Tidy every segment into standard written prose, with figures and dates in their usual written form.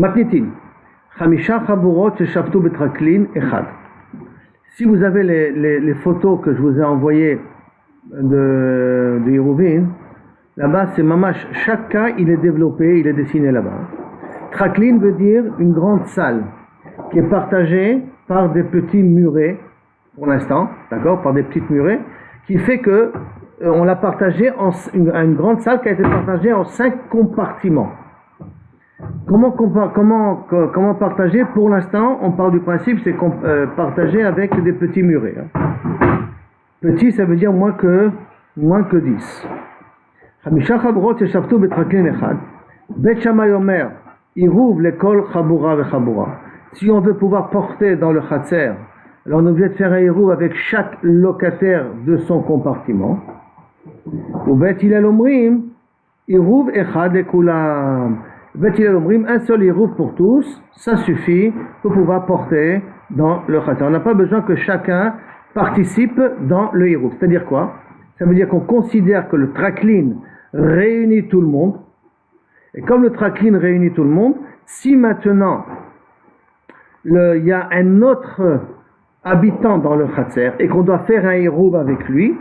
Matnitin. Chamisha chaburot sheshaftu betraklin echad. Si vous avez les photos que je vous ai envoyées de Hérouvin, là-bas c'est mamash, chaque cas il est développé, il est dessiné là-bas. Traklin veut dire une grande salle qui est partagée par des petits murets, pour l'instant, d'accord, par des petites murets, qui fait que on l'a partagé en une grande salle qui a été partagée en 5 compartiments. Comment partager? Pour l'instant, on parle du principe, c'est partager avec des petits murets. Petit, ça veut dire moins que 10. Chamisha chaburot sheshaftu betraklin echad. Bet Shammai omer, iruv lekol chabura vechabura. Si on veut pouvoir porter dans le chatser, alors on est obligé de faire un iruv avec chaque locataire de son compartiment. Ou Bet Hillel omrim, iruv echad lekulam. Bet Hillel omrim, un seul iruv pour tous, ça suffit pour pouvoir porter dans le chatser. On n'a pas besoin que chacun participe dans le iruv. C'est-à-dire quoi? Ça veut dire qu'on considère que le traklin réunit tout le monde. Et comme le traklin réunit tout le monde, si maintenant il y a un autre habitant dans le chatser et qu'on doit faire un iruv avec lui,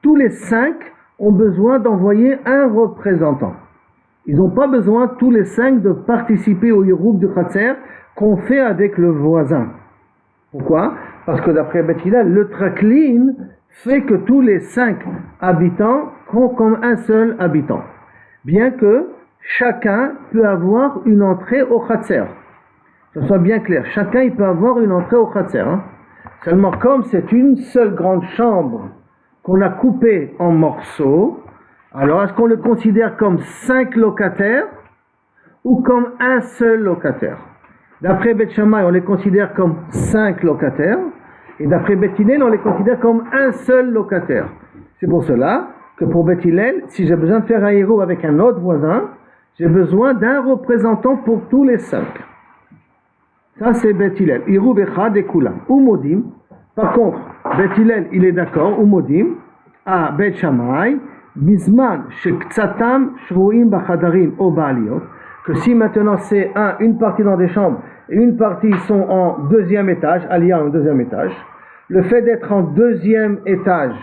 tous les 5 ont besoin d'envoyer un représentant. Ils n'ont pas besoin tous les 5 de participer au iruv du chatser qu'on fait avec le voisin. Pourquoi? Parce que d'après Bet Hillel, le traklin fait que tous les 5 habitants sont comme un seul habitant. Bien que chacun peut avoir une entrée au chatser. Que ce soit bien clair, chacun il peut avoir une entrée au chatser. Seulement comme c'est une seule grande chambre qu'on a coupée en morceaux, alors est-ce qu'on le considère comme 5 locataires ou comme un seul locataire? D'après Bet Shammai, on les considère comme 5 locataires, et d'après Bet Hillel, on les considère comme un seul locataire. C'est pour cela que pour Bet Hillel, si j'ai besoin de faire un iruv avec un autre voisin, j'ai besoin d'un représentant pour tous les 5. Ça c'est Bet Hillel. Iruv echad ekulam. Umodim. Par contre, Bet Hillel, il est d'accord, umodim, à Bet Shammai, bizman shekzatam shruim bachadarim o ba'aliot, que si maintenant c'est une partie dans des chambres et une partie sont en deuxième étage, aliyah en deuxième étage, le fait d'être en deuxième étage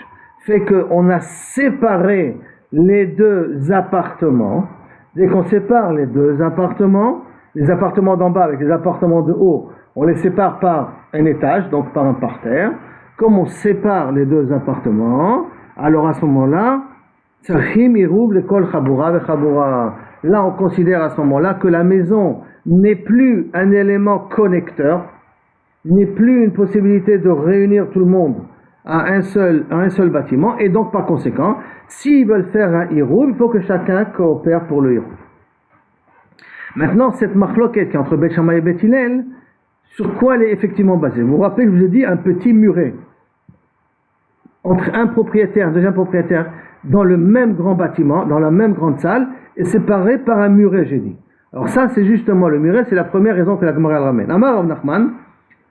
fait qu'on a séparé les 2 appartements. Dès qu'on sépare les 2 appartements, les appartements d'en bas avec les appartements de haut, on les sépare par un étage, donc par un parterre. Comme on sépare les 2 appartements, alors à ce moment-là, tzarchim iruv lekol chabura vechabura. Là, on considère à ce moment-là que la maison n'est plus un élément connecteur, n'est plus une possibilité de réunir tout le monde à un seul bâtiment, et donc par conséquent, s'ils veulent faire un iruv, il faut que chacun coopère pour le iruv. Maintenant, cette machloket qui est entre Bet Shammai et Bet Hillel, sur quoi elle est effectivement basée? Vous vous rappelez, je vous ai dit un petit muret entre un propriétaire et un deuxième propriétaire dans le même grand bâtiment, dans la même grande salle, et séparé par un muret, j'ai dit. Alors ça, c'est justement le muret, c'est la première raison que la Gemara ramène. Amar Rav Nachman,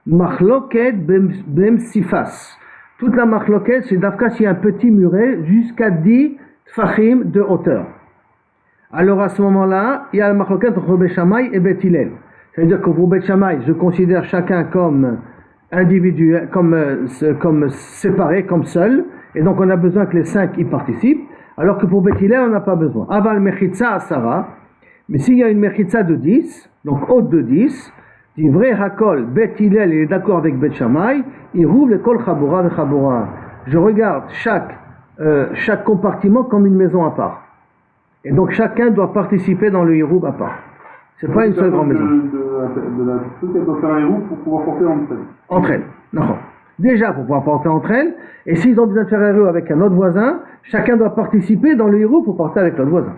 machloket bem sifas. Toute la machloket, c'est d'Afka s'il y a un petit muret jusqu'à 10 tfachim de hauteur. Alors à ce moment-là, il y a la machloket entre Bet Shammai et Bet Hillel. C'est-à-dire que pour Bet Shammai, je considère chacun comme individuel, comme séparé, comme seul, et donc on a besoin que les 5 y participent, alors que pour Bet Hillel, on n'a pas besoin. Aval mechitza asara, mais s'il y a une mechitza de 10, donc haute de 10, dit vrai hakol, Bet Hillel il est d'accord avec Bet Shammai, il rouvre le kol chabura de chabura. Je regarde chaque compartiment comme une maison à part. Et donc chacun doit participer dans le hiroub à part. C'est pas une seule grande maison. Elle doit faire un hiroub pour pouvoir porter entre elles. Entre elles, non. Déjà pour pouvoir porter entre elles, et s'ils ont besoin de faire un hiroub avec un autre voisin, chacun doit participer dans le hiroub pour porter avec l'autre voisin.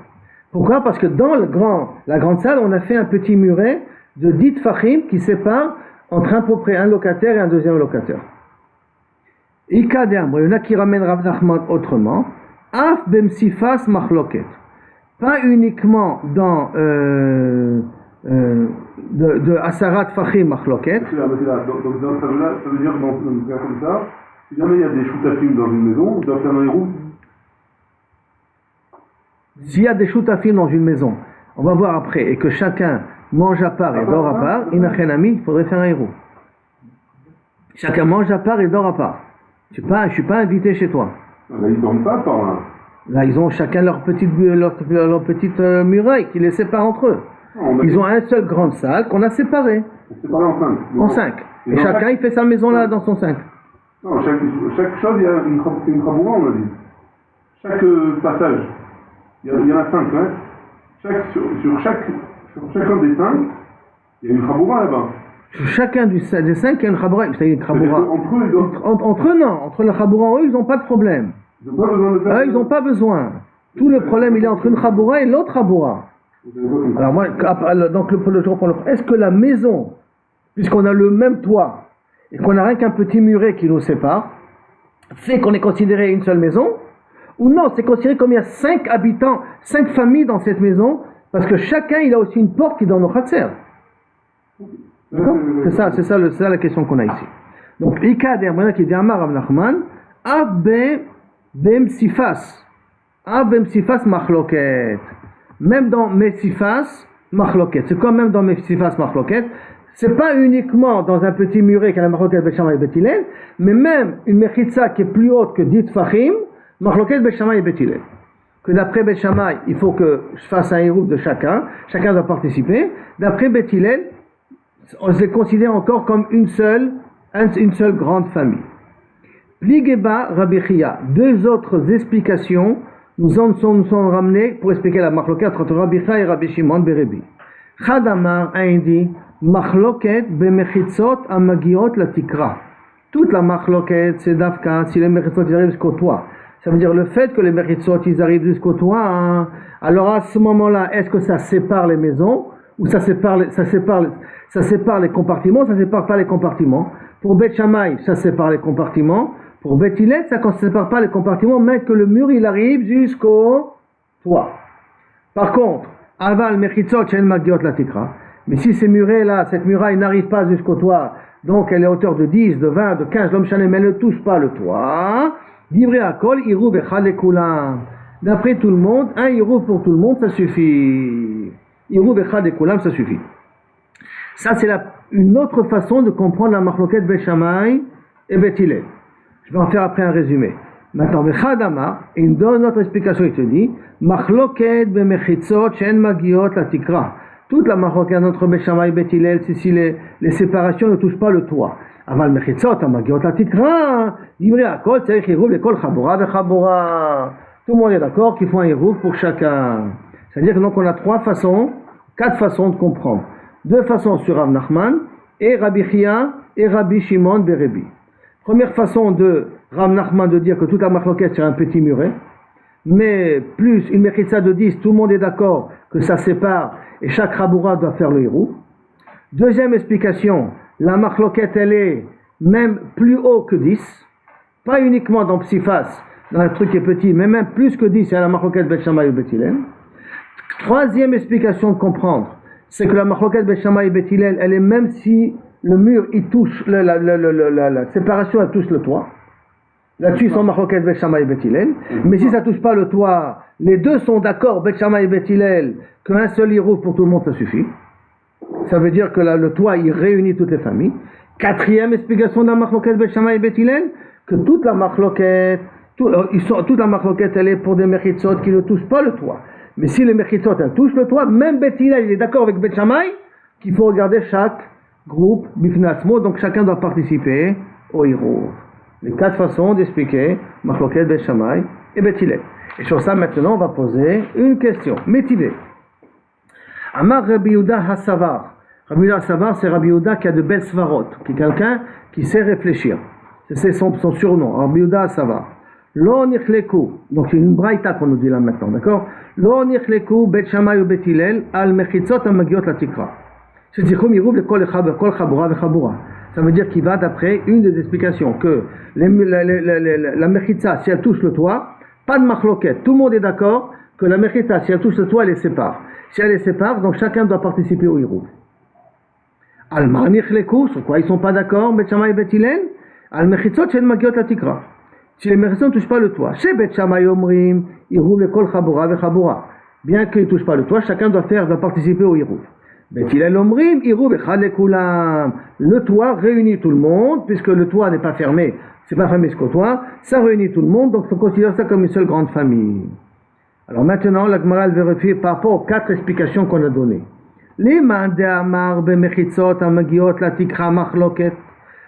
Pourquoi? Parce que dans la grande salle, on a fait un petit muret de 10 tfachim qui sépare entre un locataire et un deuxième locataire. Ika d'Amr, il y en a qui ramènent Rav Nachman autrement. Af bemsifas machloket. Pas uniquement dans de Asarat Fachim Machloket. Donc dans ce cas-là, ça veut dire que dans un cas comme ça, si jamais il y a des shootafim dans une maison, on doit faire un hiroub. S'il y a des shootafim dans une maison, on va voir après, et que chacun mange à part et dort à part, Inachenami, il faudrait faire un héros. Chacun mange à part et dort à part. Je ne suis pas invité chez toi. Là, ils dorment pas à part, là. Là, ils ont chacun leur petite muraille qui les sépare entre eux. Ils ont une seule grande salle qu'on a séparée. Séparée en 5. En 5. Et chacun, il fait sa maison là, dans son 5. Non, chaque chose, il y a une chaboura, on a dit. Chaque passage, il y en a 5, hein. Sur chacun des 5, il y a une chaboura là-bas. Sur chacun des 5, il y a une chaboura. Vous savez, une chaboura. Entre eux, non. Entre la chaboura, eux, ils n'ont pas de problème. Ils n'ont pas besoin de faire. Ils n'ont pas besoin. Tout le problème, il est entre une chaboura et l'autre chaboura. Alors moi, donc est-ce que la maison, puisqu'on a le même toit et qu'on n'a rien qu'un petit muret qui nous sépare, fait qu'on est considéré une seule maison, ou non, c'est considéré comme il y a 5 habitants, 5 familles dans cette maison, parce que chacun il a aussi une porte qui donne au khatser. D'accord ? C'est ça la question qu'on a ici. Donc Ikader, maintenant qui dit Amar Rav Nachman, Abbe Bemsifas Machloket. Même dans Mesifas Machloket. C'est quoi même dans Mesifas Machloket? C'est pas uniquement dans un petit muret qu'il y a la Machloket Bet Shammai et Bet Hillel, mais même une Mechitza qui est plus haute que 10 Fahim, Machloket Bet Shammai et Bet Hillel. Que d'après Bet Shammai, il faut que je fasse un hérouf de chacun doit participer. D'après Bet Hillel, on se les considère encore comme une seule grande famille. Pligeba Rabbi Chia, 2 autres explications nous en sont ramenées pour expliquer la machloket entre Rabbi Chia et Rabbi Shimon Berebi. Chadamar a dit machloket bemechitzot amagiot la tikra. Toute la machloket c'est d'Afka si les mechitzot ils arrivent jusqu'au toit. Ça veut dire le fait que les mechitzot ils arrivent jusqu'au toit. Hein, alors à ce moment-là, est-ce que ça sépare les maisons ou ça sépare les compartiments, ça sépare pas les compartiments. Pour Bet Shammai, ça sépare les compartiments. Pour Bet Hillel, ça ne sépare pas les compartiments, mais que le mur il arrive jusqu'au toit. Par contre, aval mechitzot shen magiot la tikra. Mais si ces murailles-là, cette muraille n'arrive pas jusqu'au toit, donc elle est à hauteur de 10, de 20, de 15, l'homme chané, mais elle ne touche pas le toit. Divrei akol iruv echad lekulam. D'après tout le monde, un iruv pour tout le monde, ça suffit. Iruv echad lekulam, ça suffit. Ça, c'est une autre façon de comprendre la machloket Bet Shammai et Bet Hillel. Je vais en faire après un résumé. Maintenant, Mechadama, il donne notre explication, il te dit, machloket bemechitzot shen magiot la tikra. Toute la machloket entre Bet Shammai et Bet Hillel, c'est si les séparations ne touchent pas le toit. Aval mechitzot magiot la tikra, divrei akol tzarich hiruv lekol chabura vechabura. Tout le monde est d'accord qu'il faut un hiruv pour chacun. C'est-à-dire que donc on a 4 façons de comprendre. 2 façons sur Rav Nachman et Rabbi Chia et Rabbi Shimon Berebi. Première façon de Rav Nachman de dire que toute la machloket c'est un petit muret, mais plus une mechitza de 10, tout le monde est d'accord que ça sépare et chaque raboura doit faire le héros. Deuxième explication, la machloket elle est même plus haut que 10, pas uniquement dans Psifas, dans un truc qui est petit, mais même plus que 10, c'est à la machloket Bet Shammai ou Bet Hillel. Troisième explication de comprendre, c'est que la machloket Bet Shammai et Bet Hillel, elle est même si le mur, il touche, la séparation, elle touche le toit. Là-dessus, ils sont machloket Bet Shammai et Bet Hillel. Mais si ça touche pas le toit, les deux sont d'accord, Bet Shammai et Bet Hillel, qu'un seul hirouf pour tout le monde, ça suffit. Ça veut dire que le toit, il réunit toutes les familles. Quatrième explication de la machloket Bet Shammai et Bet Hillel, que toute la machloket, elle est pour des mechitzot qui ne touchent pas le toit. Mais si les mechitzot, elles touchent le toit, même Bet Hillel, il est d'accord avec Bet Shammai, qu'il faut regarder chaque groupe, bifnatzmo, donc chacun doit participer au hirouf. Les 4 façons d'expliquer machloket Bet Shammai et Bet Hillel. Et sur ça, maintenant, on va poser une question. Métivé. Amar Rabbi Yehuda Hasavar. Rabbi Yehuda Hasavar, c'est Rabbi Yehuda qui a de belles svarot, qui est quelqu'un qui sait réfléchir. C'est son surnom, Rabbi Yehuda Hasavar. Lo nichleku, donc c'est une braïta qu'on nous dit là maintenant, d'accord? Lo nichleku Bet Shammai ou Bet Hillel al mechitzot amagiot la tikra. C'est-à-dire comme il rouvre le kol chabura ve chabura. Ça veut dire qu'il va d'après une des explications que la mechitza, si elle touche le toit, pas de machloket. Tout le monde est d'accord que la mechitza, si elle touche le toit, elle les sépare. Si elle les sépare, donc chacun doit participer au hirouf. Al-ma nichleku, sur quoi ils ne sont pas d'accord, Bet Shammai et Bet Hillel, al mechitzot shen magiot la tikra. Si les mechitzot ne touchent pas le toit, chez Bet Shammai omrim, il rouvre le kol chabura ve chabura. Bien qu'ils ne touchent pas le toit, chacun doit participer au hirouf. Bet Hillel omrim, Iruv echad lekulam. Le toit réunit tout le monde, puisque le toit n'est pas fermé, c'est pas fermé jusqu'au toit, ça réunit tout le monde, donc on considère ça comme une seule grande famille. Alors maintenant, la Gemara elle vérifie par rapport aux 4 explications qu'on a données.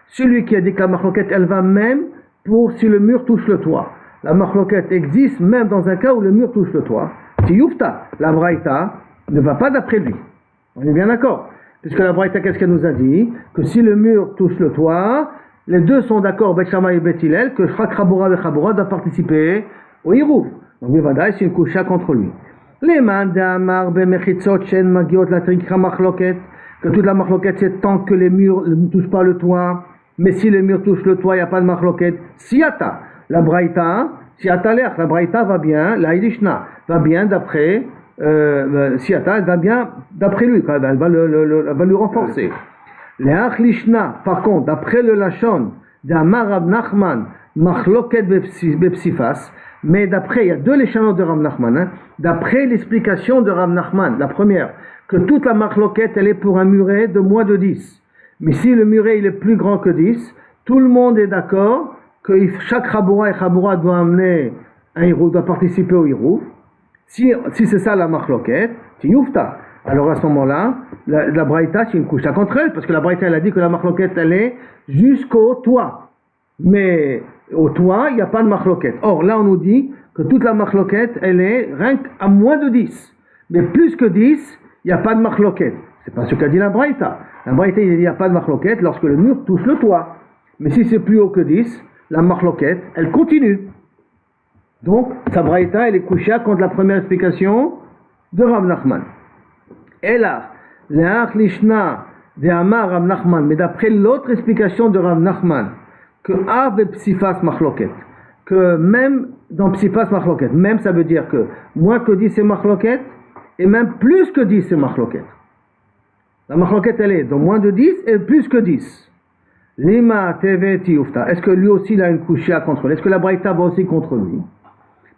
Celui qui a dit que la machloket, elle va même pour si le mur touche le toit. La machloket existe même dans un cas où le mur touche le toit. Tiyufta, la braïta ne va pas d'après lui. On est bien d'accord. Puisque la braïta, qu'est-ce qu'elle nous a dit? Que si le mur touche le toit, les deux sont d'accord, Bet Shammai et Bet Hillel, que Chak Chabura et Chabura doivent participer au Hirouv. Donc, Bivadaï, c'est une coucha contre lui. Les mandamar bemechitzot shen magiot la trikra machloket, que toute la machloket c'est tant que les murs ne touchent pas le toit, mais si les murs touchent le toit, il n'y a pas de machloket. Siata, la braïta, siata l'air, la braïta va bien, la Idishna va bien d'après, siata, elle va bien d'après lui, elle va lui renforcer. Les achlishna, par contre, d'après le lachon, d'Amar Rav Nachman, machloket bepsifas, mais d'après, il y a 2 léchanos de Rav Nachman, hein. D'après l'explication de Rav Nachman, la première, que toute la marloquette, elle est pour un muret de moins de 10. Mais si le muret, il est plus grand que 10, tout le monde est d'accord que chaque Chabura et Chabura doit amener un Hirouv, doit participer au Hirouv. Si c'est ça la marloquette, c'est Yufta. Alors à ce moment-là, la Braïta, c'est une couche contre elle, parce que la Braïta, elle a dit que la marloquette, elle est jusqu'au toit. Mais au toit, il n'y a pas de machloket. Or, là, on nous dit que toute la machloket, elle est rien qu'à moins de 10. Mais plus que 10, il n'y a pas de machloket. C'est pas ce qu'a dit la Braïta. La Braïta, il dit qu'il n'y a pas de machloket lorsque le mur touche le toit. Mais si c'est plus haut que 10, la machloket, elle continue. Donc, sa Braïta, elle est couchée contre la première explication de Rav Nachman. Et là, l'Ach Lishna de Amar Rav Nachman, mais d'après l'autre explication de Rav Nachman, que Av et Psifas Machloket, que même dans Psifas Machloket, même ça veut dire que moins que 10 c'est Machloket, et même plus que 10 c'est Machloket. La Machloket elle est dans moins de 10 et plus que 10. Lima Teveti Ufta, est-ce que lui aussi il a une couchia contre lui? Est-ce que la Braïta va aussi contre lui?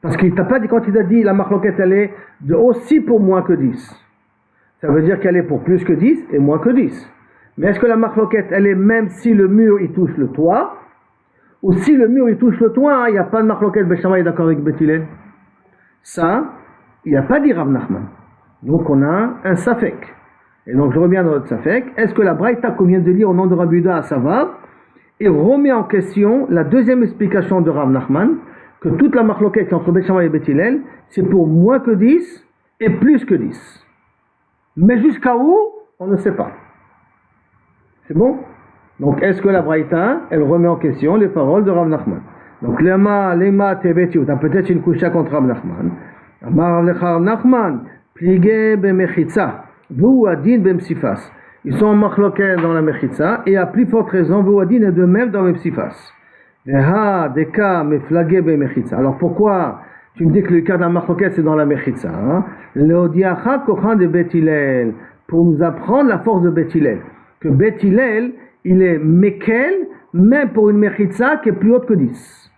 Parce qu'il t'a pas dit, quand il a dit la Machloket elle est de aussi pour moins que 10. Ça veut dire qu'elle est pour plus que 10 et moins que 10. Mais est-ce que la Machloket elle est même si le mur il touche le toit? Ou si le mur il touche le toit, il n'y a pas de machloket, Bet Shammai est d'accord avec Bet Hillel. Ça, il n'y a pas dit Rav Nachman. Donc on a un safek. Et donc je reviens dans notre safek. Est-ce que la Braïta qu'on vient de lire au nom de Rabbi Yehuda, ça va? Et remet en question la deuxième explication de Rav Nachman, que toute la machloket entre Bet Shammai et Bet Hillel, c'est pour moins que 10 et plus que 10. Mais jusqu'à où? On ne sait pas. C'est bon? Donc, est-ce que la Braïta, elle remet en question les paroles de Rav Nachman? Donc, lema tebetiut, peut-être une coucha contre Rav Nachman. Amar lecha Rav Nachman, pligé bemechitza, vou adin bemsifas. Ils sont en machloket dans la mechitza, et à plus forte raison, vou adin est de même dans le psifas. Veha deka meflagé bemechitza. Alors, pourquoi tu me dis que le cas d'un machloket, c'est dans la mechitza? Leodiacha kochan de Bet Hillel, pour nous apprendre la force de Bet Hillel. Que Bet Hillel, il est mekel, même pour une mechitza qui est plus haute que 10.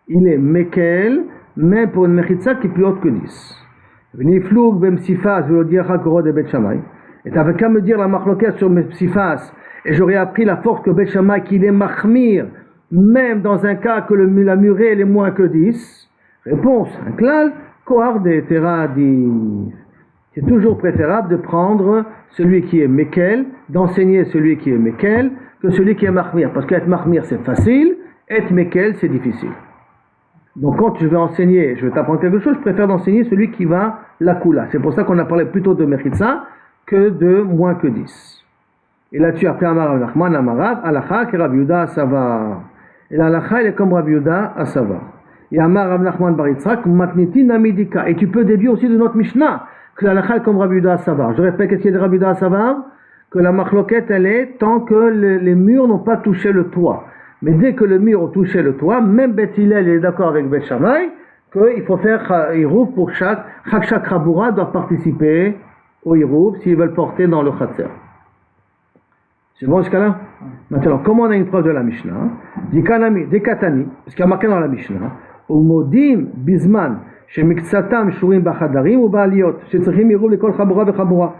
Il est mekel, même pour une mechitza qui est plus haute que 10. V'nifloug b'msifas v'odiacha koro de Bet Shammai. Et t'avais qu'à me dire la machloket sur Msifas, et j'aurais appris la force que Bet Shammai, qu'il est machmir, même dans un cas que la murée elle est moins que 10. Réponse, un klal, kohar de teradi. C'est toujours préférable de prendre celui qui est mekel, d'enseigner celui qui est mekel, que celui qui est mahmir. Parce qu'être mahmir c'est facile, être mekel c'est difficile. Donc quand je vais enseigner, je vais t'apprendre quelque chose, je préfère d'enseigner celui qui va la kula. C'est pour ça qu'on a parlé plutôt de mechitza que de moins que 10. Et là-dessus, après Amar Rav Nachman, Amarav, Alacha, que Rabbi Yehuda Asava. Et l'Alacha, il est comme Rabbi Yehuda Asava. Et Amar Rav Nachman Bar Yitzhak, Matniti Namidika. Et tu peux déduire aussi de notre Mishnah que l'Alacha est comme Rabbi Yehuda Asava. Je répète, qu'est-ce qu'il y a de Rabbi Yehuda Asava? Que la machloket, elle est tant que les murs n'ont pas touché le toit. Mais dès que le mur a touché le toit, même Bet Hillel est d'accord avec Bet Shammai qu'il faut faire Hirouv pour chaque Chabura doit participer au Hirouv s'ils veulent porter dans le Khatser. C'est bon jusqu'à là? Maintenant, comment on a une preuve de la Mishnah? Des Katani, parce qu'il y a marqué dans la Mishnah, Umodim Bizman, chez Miksatam Shurim Bachadarim ou Baliot, chez Tzachim Hirouv l'école Chabura Bechabura.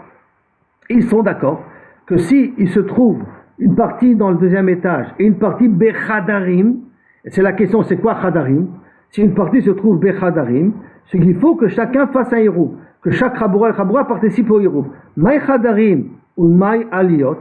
Ils sont d'accord que si il se trouve une partie dans le deuxième étage et une partie Bechadarim, et c'est la question, c'est quoi Chadarim? Si une partie se trouve Bechadarim, c'est qu'il faut que chacun fasse un Hiroub, que chaque Chaboura et Chaboura participe au Hiroub. Maï Chadarim ou Maï Aliyot,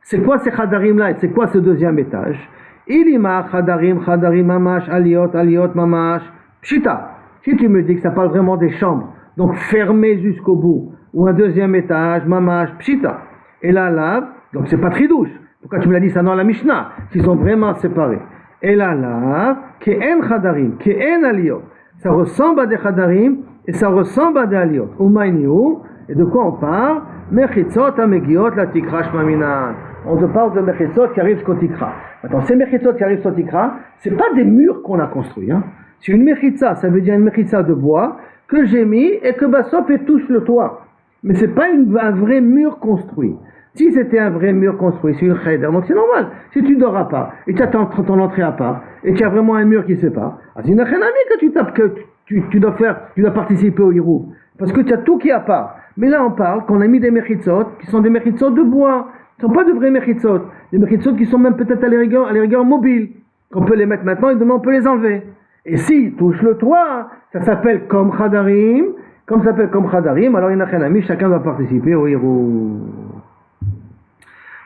c'est quoi ces Chadarim là et c'est quoi ce deuxième étage? Ilima Chadarim, Chadarim Mamash, Aliyot, Aliyot Mamash, Pshita. Si tu me dis que ça parle vraiment des chambres, donc fermées jusqu'au bout, ou un deuxième étage, Mamash, Pshita. Et là, donc c'est pas tridouche. Pourquoi tu me l'as dit ça dans la Mishnah? S'ils sont vraiment séparés. Et là, Ke'en Chadarim, Ke'en Aliyot. Ça ressemble à des Chadarim et ça ressemble à des Aliyot. Umayniou, et de quoi on parle? Mechitzot amegiot la tikra shmaminan. On te parle de mechitzot qui arrivent jusqu'au tikra. Attends, ces mechitzot qui arrivent jusqu'au tikra, c'est pas des murs qu'on a construits. Hein. C'est une mechitza, ça veut dire une mechitza de bois que j'ai mis et que Bassop touche le toit. Mais c'est pas un vrai mur construit. Si c'était un vrai mur construit, c'est une cheder, donc c'est normal. Si tu dors à part, et tu attends ton entrée à part, et tu as vraiment un mur qui sépare, c'est une chénami que tu tapes, que tu dois participer au hirou. Parce que tu as tout qui est à part. Mais là, on parle qu'on a mis des mechitzot, qui sont des mechitzot de bois. Ce ne sont pas de vrais mechitzot. Des mechitzot qui sont même peut-être à la rigueur mobiles. Qu'on peut les mettre maintenant et demain on peut les enlever. Et s'ils touchent le toit, ça s'appelle comme Chadarim. Comme ça s'appelle comme Chadarim, alors il y a un ami, chacun doit participer au hirou.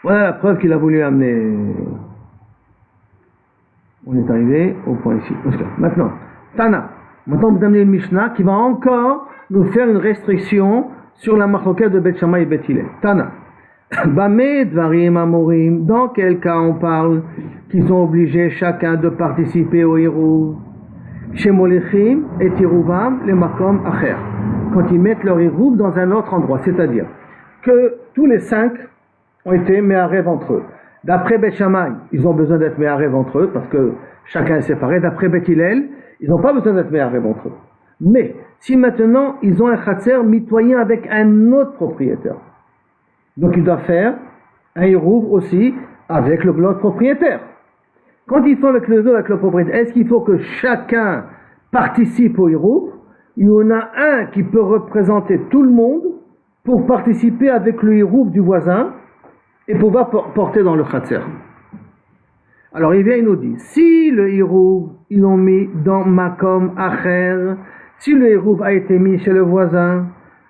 Voilà la preuve qu'il a voulu amener. On est arrivé au point ici. Maintenant, Tana. Maintenant, vous amenez une Mishnah qui va encore nous faire une restriction sur la machloket de Beth Shammai et Beth Hillel. Tana. Bameh dvarim amorim. Dans quel cas on parle qu'ils sont obligés chacun de participer au hirou? Chez Molechim et Tirouvam, les makom acher. Quand ils mettent leur hirou dans un autre endroit. C'est-à-dire que tous les 5 ont été méharev entre eux. D'après Beth Shammai, ils ont besoin d'être méharev entre eux parce que chacun est séparé. D'après Beth Hillel, ils n'ont pas besoin d'être méharev entre eux. Mais si maintenant ils ont un khatser mitoyen avec un autre propriétaire, donc ils doivent faire un hirouv aussi avec l'autre propriétaire. Quand ils font avec le propriétaire, est-ce qu'il faut que chacun participe au hirouv? Il y en a un qui peut représenter tout le monde pour participer avec le hirouv du voisin et pouvoir porter dans le khatser. Alors il vient, il nous dit, si le hirouv, ils l'ont mis dans makom acher, si le hirouv a été mis chez le voisin,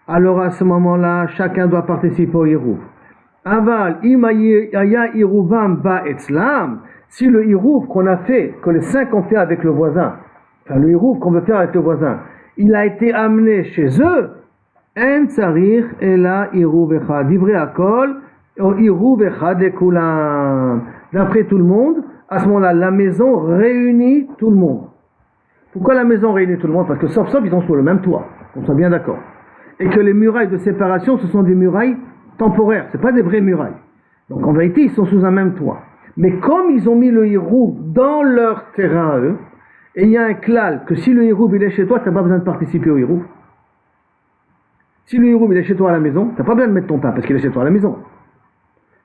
alors à ce moment-là, chacun doit participer au hirouv. Aval, imaya hirouvam ba etzlam, si le hirouv qu'on a fait, que les 5 ont fait avec le voisin, enfin le hirouv qu'on veut faire avec le voisin, il a été amené chez eux, en tsarir ela hirouv echad, divrei akol, hirouv echad lekulam. D'après tout le monde, à ce moment-là, la maison réunit tout le monde. Pourquoi la maison réunit tout le monde? Parce que sauf ils sont sur le même toit, on soit bien d'accord. Et que les murailles de séparation, ce sont des murailles temporaires, ce n'est pas des vraies murailles. Donc en vérité, ils sont sous un même toit. Mais comme ils ont mis le hirouv dans leur terrain à eux, et il y a un klal que si le hirouv il est chez toi, tu n'as pas besoin de participer au hirouv. Si le hirouv il est chez toi à la maison, tu n'as pas besoin de mettre ton pain parce qu'il est chez toi à la maison.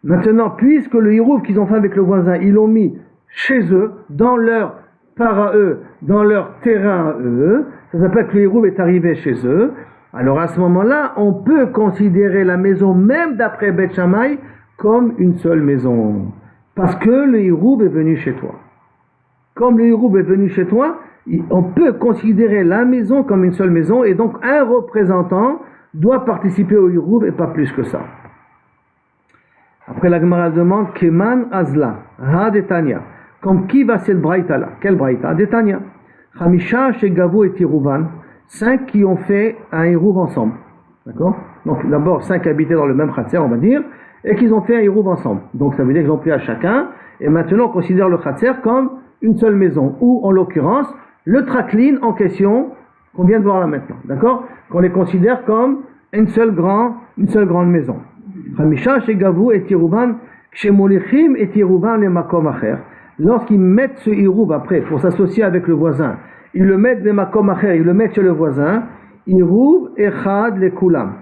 Maintenant, puisque le hirouv qu'ils ont fait avec le voisin, ils l'ont mis chez eux, dans leur part à eux, dans leur terrain à eux, ça s'appelle que le hirouv est arrivé chez eux. Alors à ce moment-là, on peut considérer la maison, même d'après Beth Shammai, comme une seule maison. Parce que le hirouv est venu chez toi. Comme le hirouv est venu chez toi, on peut considérer la maison comme une seule maison, et donc un représentant doit participer au hirouv et pas plus que ça. Après la Gemara demande Keman Azla, Ha Detanya. Comme qui va cette braïta là? Quelle braïta? Detanya. Chamisha Shegavu et Tirouvan. 5 qui ont fait un hirouv ensemble. D'accord? Donc d'abord 5 habitaient dans le même khatser, on va dire, et qu'ils ont fait un hirouv ensemble. Donc ça veut dire qu'ils ont pris à chacun, et maintenant on considère le khatser comme une seule maison, ou en l'occurrence, le traklin en question, qu'on vient de voir là maintenant. D'accord? Qu'on les considère comme une seule grande maison. Chamisha Shegavu et Tirouvan, Shemolichim et Tirouvan les makom acher. Lorsqu'ils mettent ce hirouv après pour s'associer avec le voisin, ils le mettent les makom acher, ils le mettent chez le voisin, hirouv echad le kulam.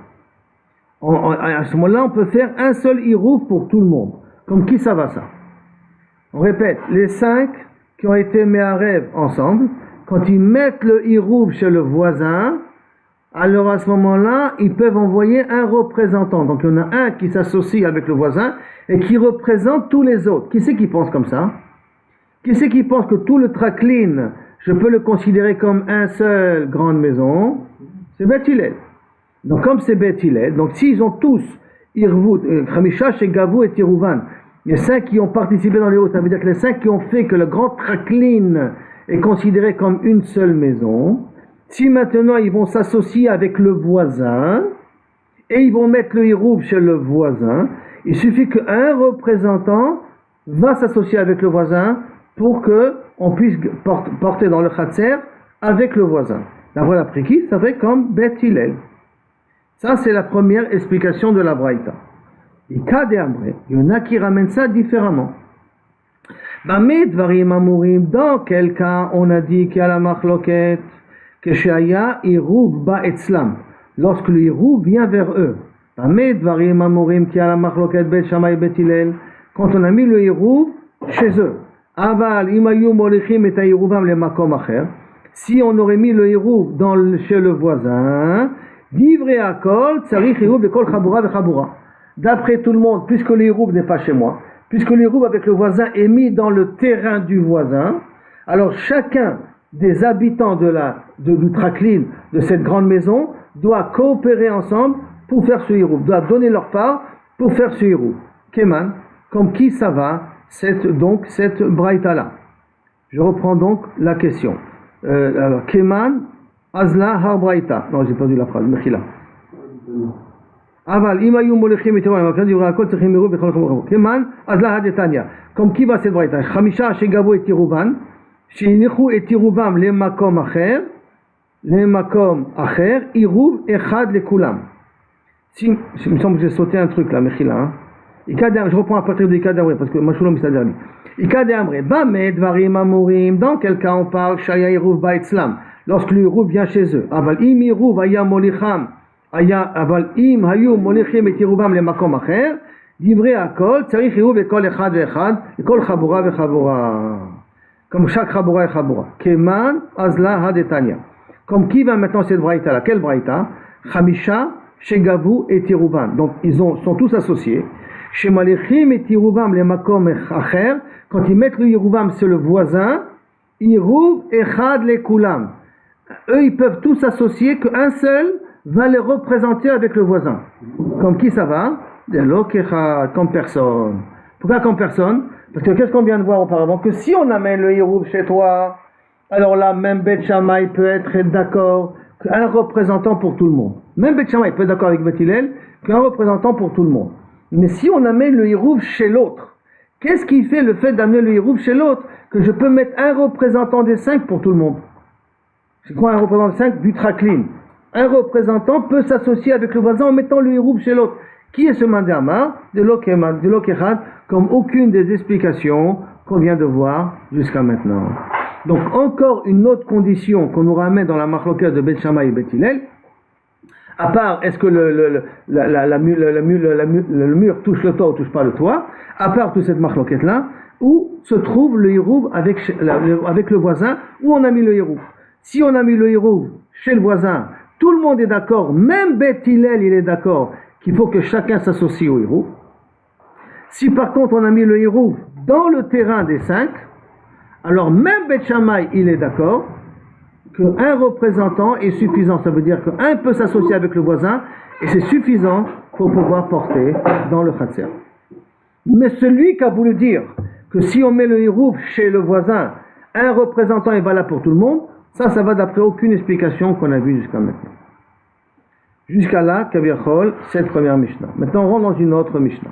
À ce moment-là, on peut faire un seul hirouv pour tout le monde. Comme qui ça va ça? On répète, les 5 qui ont été méharev ensemble, quand ils mettent le hirouv chez le voisin, alors à ce moment-là, ils peuvent envoyer un représentant. Donc il y en a un qui s'associe avec le voisin et qui représente tous les autres. Qui c'est qui pense comme ça? Qui c'est qui pense que tout le traklin, je peux le considérer comme un seul grande maison? C'est Beth Hillel. Donc comme c'est Beth Hillel, donc s'ils ont tous, Khamisha, Shegavou et Tirouvan, les 5 qui ont participé dans les hauts, ça veut dire que les 5 qui ont fait que le grand traklin est considéré comme une seule maison, si maintenant ils vont s'associer avec le voisin, et ils vont mettre le hiroub chez le voisin, il suffit qu'un représentant va s'associer avec le voisin pour qu'on puisse porter dans le khatser avec le voisin. D'après qui? Ça fait comme Beth Hillel. Ça, c'est la première explication de la Braïta. Et cas d'Amré, il y en a qui ramènent ça différemment. Dans quel cas on a dit qu'il y a la machloket, que Shaya Irouv ba etzlam, lorsque le Irouv vient vers eux. Quand on a mis le Irouv chez eux. Aval imayu molichim et Irouvam le makom acher. Si on aurait mis le Irouv chez le voisin, divrei akol tzarich Irouv bekol chabura vechabura. D'après tout le monde, puisque le Irouv n'est pas chez moi, puisque le Irouv avec le voisin est mis dans le terrain du voisin, alors chacun des habitants du traklin, de cette grande maison, doit coopérer ensemble pour faire ce Irouv, doit donner leur part pour faire ce Irouv. Keman, comme qui ça va, cette braïta-là. Je reprends donc la question. Keman, Azla, Har braïta. Non, j'ai perdu la phrase, Mechila. Aval, imayu molechim et Keman, Azla, Hadetania. Comme qui va cette braïta? Khamisha, Shegavo et Tirouvan. Shinichu et Tirouvam, les makom acher, Irouv, Echad, les Kulam. Si, il me semble que j'ai sauté un truc là, Mechila. Hein? Je reprends à partir de Ikadamre, parce que Mashulom s'est dernier. Ikadamre, Bamed, Varim, Amorim, dans quel cas on parle, Shaya Irouv, Baetzlam, lorsque l'Irouv vient chez eux. Aval, im Irouv, Aya Molicham, Aval, im Hayu, Molichim et Tirouvam, les makom acher, Divrei Akol, Tzarich Irouv, Ekol Echad, Echad, Ekol Chabura, Vechabura. Comme chaque Chabura et Chabura. Keman, Azla, Hadetania. Comme qui va maintenant cette braïta là? Quelle braïta? Khamisha, Shegavou et Tirouvan. Donc ils sont tous associés. Chez Malechim et Tirouvam, les makom acher, quand ils mettent le Irouvam sur le voisin, Irouv echad les kulam. Eux ils peuvent tous s'associer qu'un seul va les représenter avec le voisin. Comme qui ça va? Comme personne. Pourquoi comme personne? Parce que qu'est-ce qu'on vient de voir auparavant? Que si on amène le Irouv chez toi, alors là, même Beth Shammai peut être d'accord qu'un représentant pour tout le monde. Même Beth Shammai peut être d'accord avec Beth Hillel qu'un représentant pour tout le monde. Mais si on amène le Irouv chez l'autre, qu'est-ce qui fait le fait d'amener le Irouv chez l'autre? Que je peux mettre un représentant des 5 pour tout le monde. C'est quoi un représentant des 5? Du traklin. Un représentant peut s'associer avec le voisin en mettant le Irouv chez l'autre. Qui est ce mandama? De l'Okechad, comme aucune des explications qu'on vient de voir jusqu'à maintenant. Donc encore une autre condition qu'on nous ramène dans la machloket de Beth Shammai et Beth Hillel, à part est-ce que le mur touche le toit ou touche pas le toit, à part toute cette machloket là, où se trouve le Irouv avec le voisin, où on a mis le Irouv. Si on a mis le Irouv chez le voisin, tout le monde est d'accord, même Beth Hillel il est d'accord qu'il faut que chacun s'associe au Irouv. Si par contre on a mis le Irouv dans le terrain des 5, alors même Beth Shammai il est d'accord qu'un représentant est suffisant. Ça veut dire qu'un peut s'associer avec le voisin et c'est suffisant pour pouvoir porter dans le khatser. Mais celui qui a voulu dire que si on met le Irouv chez le voisin, un représentant est valable pour tout le monde, ça va d'après aucune explication qu'on a vue jusqu'à maintenant. Jusqu'à là, Kaviachol, cette première Mishnah. Maintenant, on rentre dans une autre Mishnah.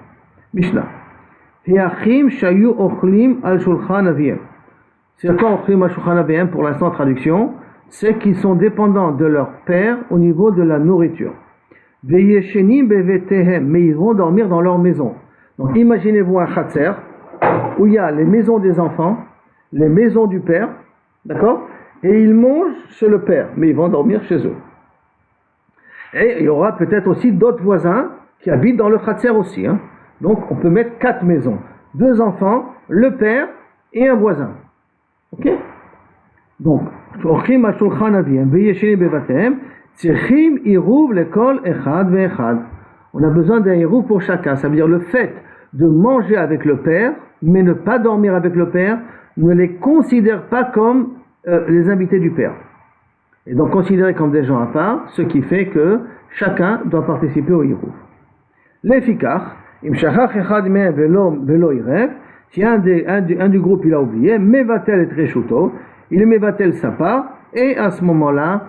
Mishnah. Hiachim shayu ochlim al shulchan aviem. C'est quoi ochlim al shulchan aviem pour l'instant traduction? C'est qu'ils sont dépendants de leur père au niveau de la nourriture. Veyeshenim bevetehem, mais ils vont dormir dans leur maison. Donc imaginez-vous un khatser où il y a les maisons des enfants, les maisons du père, d'accord? Et ils mangent chez le père, mais ils vont dormir chez eux. Et il y aura peut-être aussi d'autres voisins qui habitent dans le khatser aussi. Hein. Donc on peut mettre 4 maisons. 2 enfants, le père et un voisin. Ok? Donc, Tzrichim iruv lekol echad ve'echad. On a besoin d'un iruv pour chacun. Ça veut dire le fait de manger avec le père, mais ne pas dormir avec le père, ne les considère pas comme les invités du père. Et donc considérés comme des gens à part, ce qui fait que chacun doit participer au iruv. Lefikach, im shachach echad mehem velo irev, si un du groupe il a oublié, mevatel et reshuto, il mevatel sa part, et à ce moment-là,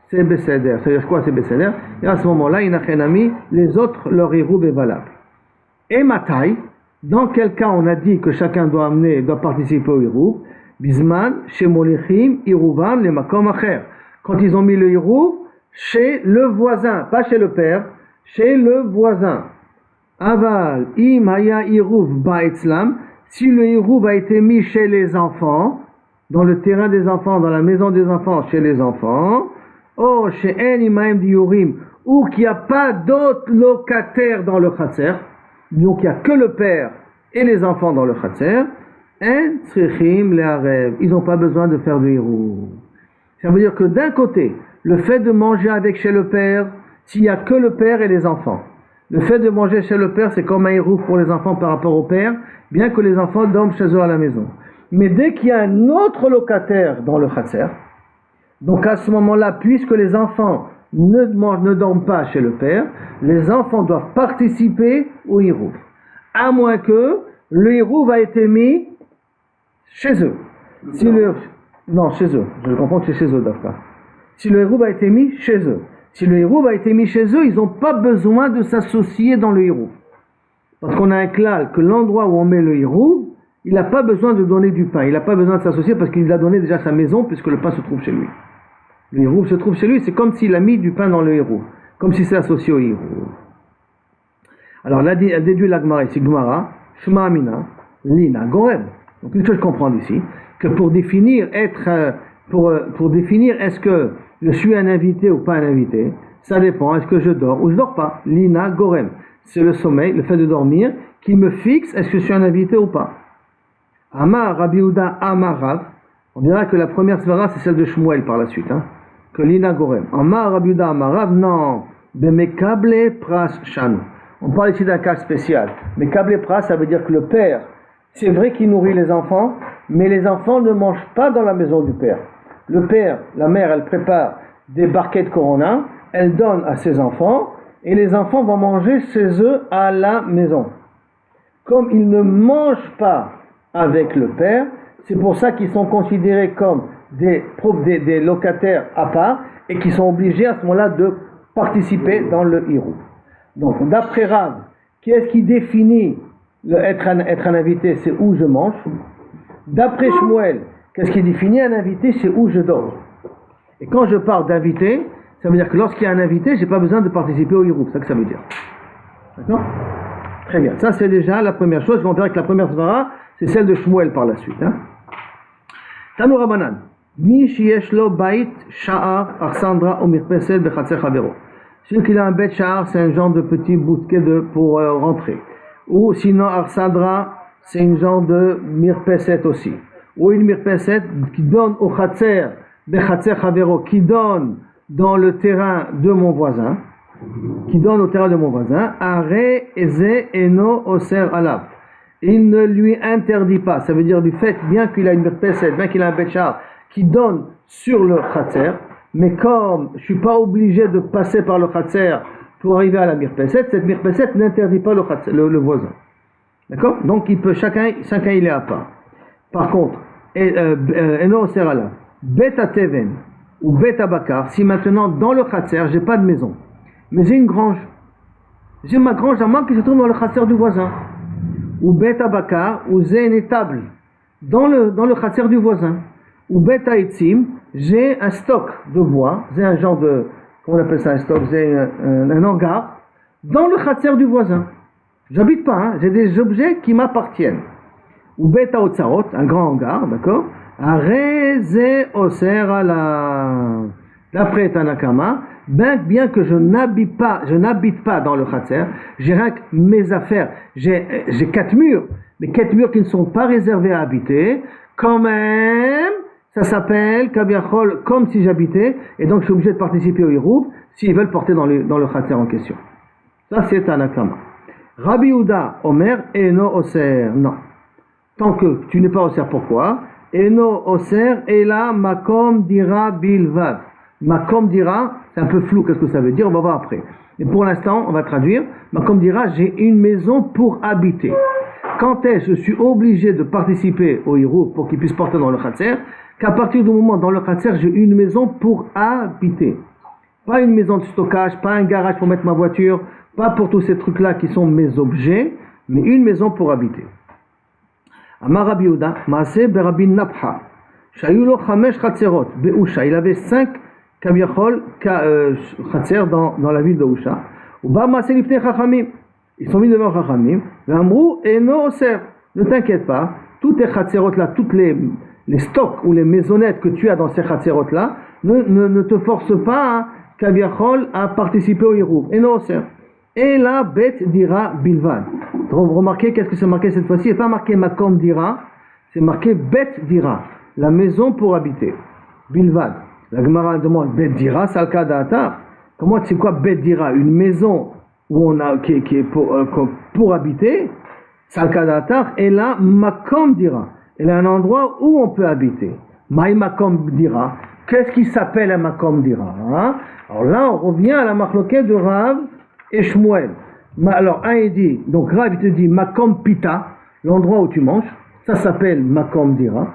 c'est besséder. C'est-à-dire quoi c'est besséder? Et à ce moment-là, inachenami, les autres, leur iruv est valable. Et matai, dans quel cas on a dit que chacun doit participer au iruv? Bisman, chez Molichim, iruvam, les makom acher. Quand ils ont mis le iruv, chez le voisin, pas chez le père, chez le voisin. Aval, im haya iruv ba'etzlam, si le iruv a été mis chez les enfants, dans le terrain des enfants, dans la maison des enfants, chez les enfants, chez en imaim diurim, ou qu'il n'y a pas d'autres locataires dans le chatser, donc il n'y a que le père et les enfants dans le chatser, en tzrichim le'arev, ils n'ont pas besoin de faire de iruv. Ça veut dire que d'un côté, le fait de manger avec chez le père, s'il n'y a que le père et les enfants, le fait de manger chez le père, c'est comme un iruv pour les enfants par rapport au père, bien que les enfants dorment chez eux à la maison. Mais dès qu'il y a un autre locataire dans le chatser, donc à ce moment-là, puisque les enfants ne dorment pas chez le père, les enfants doivent participer au iruv. À moins que le iruv a été mis chez eux. Non, chez eux. Je comprends que c'est chez eux, d'accord. Si le iruv a été mis chez eux. Si le iruv a été mis chez eux, ils n'ont pas besoin de s'associer dans le iruv. Parce qu'on a un klal que l'endroit où on met le iruv, il n'a pas besoin de donner du pain. Il n'a pas besoin de s'associer parce qu'il a donné déjà sa maison puisque le pain se trouve chez lui. Le iruv se trouve chez lui, c'est comme s'il a mis du pain dans le iruv. Comme s'il s'est associé au iruv. Alors là, elle déduit la Gemara ici. Gemara, Shema Amina, Lina, Gorem. Donc une chose je comprends ici, que pour définir est-ce que je suis un invité ou pas un invité, ça dépend, est-ce que je dors ou je dors pas. Lina, Gorem. C'est le sommeil, le fait de dormir, qui me fixe est-ce que je suis un invité ou pas. Amar, Rabbi Yehuda, Amar Rav. On dira que la première svara c'est celle de Shmuel par la suite, que Lina Gorem. Amar, Rabbi Yehuda, Amar Rav, non. Bemekable pras shanu. On parle ici d'un cas spécial. Mekable pras, ça veut dire que le père, c'est vrai qu'il nourrit les enfants, mais les enfants ne mangent pas dans la maison du père. Le père, la mère, elle prépare des barquettes de corona, elle donne à ses enfants, et les enfants vont manger chez eux à la maison. Comme ils ne mangent pas avec le père, c'est pour ça qu'ils sont considérés comme des locataires à part, et qui sont obligés à ce moment-là de participer dans le iruv. Donc, d'après Rav, qu'est-ce qui définit être un invité? C'est où je mange. D'après Shmuel, qu'est-ce qui définit un invité? C'est où je dors. Et quand je parle d'invité, ça veut dire que lorsqu'il y a un invité, je n'ai pas besoin de participer au iruv. C'est ça que ça veut dire. D'accord? Très bien. Ça, c'est déjà la première chose. On verra que la première svara, c'est celle de Shmuel par la suite. Tanu Rabanan. Mi sheyesh lo bait sha'ar arsandra ou mirpeset bechatser chavero. Celui qui a un bet sha'ar, c'est un genre de petit bouquet pour rentrer. Ou sinon, arsandra, c'est une genre de mirpeset aussi. Ou une mirpeset qui donne au chatser bechatser chavero, qui donne dans le terrain de mon voisin, are eze eno oser alav. Il ne lui interdit pas. Ça veut dire du fait, bien qu'il a une mirpeset, bien qu'il a un betchar qui donne sur le khatser, mais comme je suis pas obligé de passer par le khatser pour arriver à la mirpeset, cette mirpeset n'interdit pas le voisin. D'accord? Donc il peut chacun il est à part. Par contre, eno oser alav, beta teven ou beta bakar, si maintenant dans le khatser j'ai pas de maison, mais j'ai une grange. J'ai ma grange à moi qui se trouve dans le khatser du voisin. Ou beta bakar, ou j'ai une étable dans le khatser du voisin. Ou beta itzim, j'ai un stock de bois, j'ai un genre de, comment on appelle ça un stock, j'ai un hangar dans le khatser du voisin. J'habite pas, j'ai des objets qui m'appartiennent. Ou beta otsarot, un grand hangar, d'accord? Areze oser ala. D'après Tanakama, bien que je n'habite pas dans le khatser, j'ai rien que mes affaires, j'ai 4 murs, mais 4 murs qui ne sont pas réservés à habiter, quand même, ça s'appelle Kabiachol comme si j'habitais, et donc je suis obligé de participer au Hiroub s'ils veulent porter dans le Khatser en question. Ça c'est un akama. Rabbi Houda Omer Eno Oser. Non. Tant que tu n'es pas Oser, pourquoi? Eno Oser Ela Makom Dira Bilvad. Makom Dira, c'est un peu flou, qu'est-ce que ça veut dire? On va voir après. Et pour l'instant, on va traduire. Makom Dira, j'ai une maison pour habiter. Quand est-ce que je suis obligé de participer au Hiroub pour qu'il puisse porter dans le Khatser? Qu'à partir du moment dans le Khatser, j'ai une maison pour habiter. Pas une maison de stockage, pas un garage pour mettre ma voiture, pas pour tous ces trucs-là qui sont mes objets, mais une maison pour habiter. Amar Rabbi Yehuda, Maaseh berabbi Napha, Shayu lo 5 Khatserot, Be'usha. Il avait 5 Kabiachol Khatser dans la ville de Usha. Uba Maaseh lifnei Chachamim. Ils sont mis devant Chachamim. V'amrou eno oser. Ne t'inquiète pas, toutes tes Khatserot là, toutes les stocks ou les maisonnettes que tu as dans ces Khatserot là, ne te force pas, Kabiachol, à participer au Hiroub. Eno oser. Et la bête dira bilvad. Remarquez qu'est-ce que c'est marqué cette fois-ci. Il n'est pas marqué makom dira, c'est marqué bête dira, la maison pour habiter. Bilvad. La Gemara demande bête dira, salka da'atar. Comment c'est quoi bête dira? Une maison où on a qui est pour habiter. Salka da'atar. Et là makom dira. Elle est un endroit où on peut habiter. Maï makom dira. Qu'est-ce qui s'appelle un makom dira? Alors là on revient à la marloquette de Rav et Shmuel. Alors un il dit, donc Rav il te dit Makom Pita, l'endroit où tu manges, ça s'appelle Makom Dira.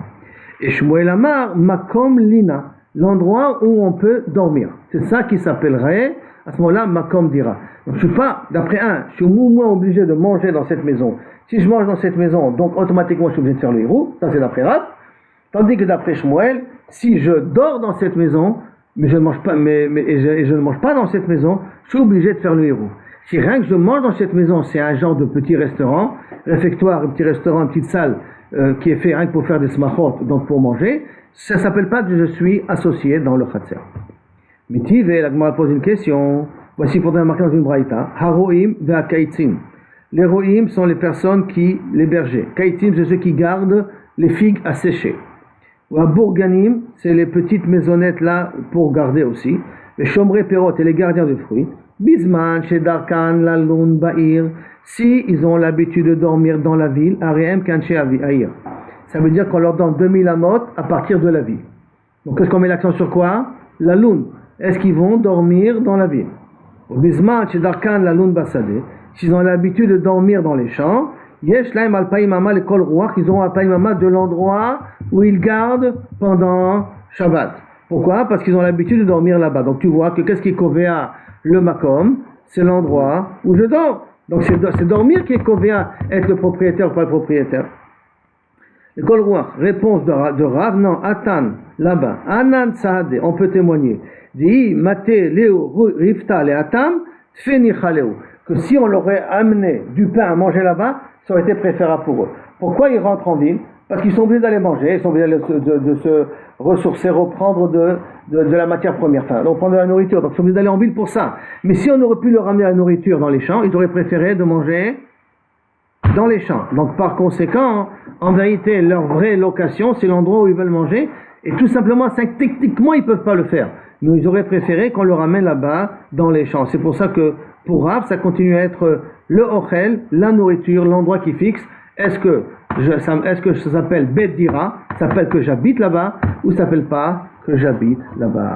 Et Shmuel Amar Makom Lina, l'endroit où on peut dormir. C'est ça qui s'appellerait à ce moment-là Makom Dira. Donc je suis pas, d'après je suis au moins obligé de manger dans cette maison. Si je mange dans cette maison, donc automatiquement je suis obligé de faire le Hiroub, ça c'est d'après Rav. Tandis que d'après Shmuel, si je dors dans cette maison, mais je ne mange pas, je ne mange pas dans cette maison, je suis obligé de faire le Hiroub. Si rien que je mange dans cette maison, c'est un genre de petit restaurant, réfectoire, un petit restaurant, une petite salle qui est fait rien que pour faire des smachot, donc pour manger, ça ne s'appelle pas que je suis associé dans le Khatser. Mitiv, la Gemara pose une question. Voici pour marquer dans une braïta. Haroim ve'a kaitzim. Les roim sont les personnes les bergers. Kaitzim, c'est ceux qui gardent les figues à sécher. Ou à Bourganim, c'est les petites maisonnettes là pour garder aussi. Les chomré perot et les gardiens de fruits. Bisman, chez Darkan, Laloun, Bahir, si ils ont l'habitude de dormir dans la ville, Ariem, Kanche, Aïr. Ça veut dire qu'on leur donne 2000 amot à partir de la ville. Donc est-ce qu'on met l'accent sur quoi? Laloun. Est-ce qu'ils vont dormir dans la ville? Bisman, chez Darkan, Laloun, Basade. S'ils ont l'habitude de dormir dans les champs, Yesh laim alpaïmama le kol ruach, ils ont alpaïmama de l'endroit où ils gardent pendant Shabbat. Pourquoi? Parce qu'ils ont l'habitude de dormir là-bas. Donc tu vois que qu'est-ce qui est kovéa le makom? C'est l'endroit où je dors. Donc c'est dormir qui est kovéa, être le propriétaire ou pas le propriétaire. Le kol ruach, réponse de Rav, non, atan, là-bas, anan tsahade, on peut témoigner. Di mate leo rifta le atam, tfeni chaleo. Que si on leur aurait amené du pain à manger là-bas, ça aurait été préférable pour eux. Pourquoi ils rentrent en ville? Parce qu'ils sont obligés d'aller manger, ils sont obligés de se ressourcer, reprendre de la matière première, enfin, donc prendre de la nourriture, donc ils sont obligés d'aller en ville pour ça. Mais si on aurait pu leur ramener la nourriture dans les champs, ils auraient préféré de manger dans les champs. Donc par conséquent, en vérité, leur vraie location, c'est l'endroit où ils veulent manger, et tout simplement, techniquement, ils ne peuvent pas le faire. Mais ils auraient préféré qu'on leur ramène là-bas, dans les champs. C'est pour ça que, pour Rav, ça continue à être le ochel, la nourriture, l'endroit qui fixe. Est-ce que ça s'appelle Bet Dira, ça s'appelle que j'habite là-bas, ou ça s'appelle pas que j'habite là-bas?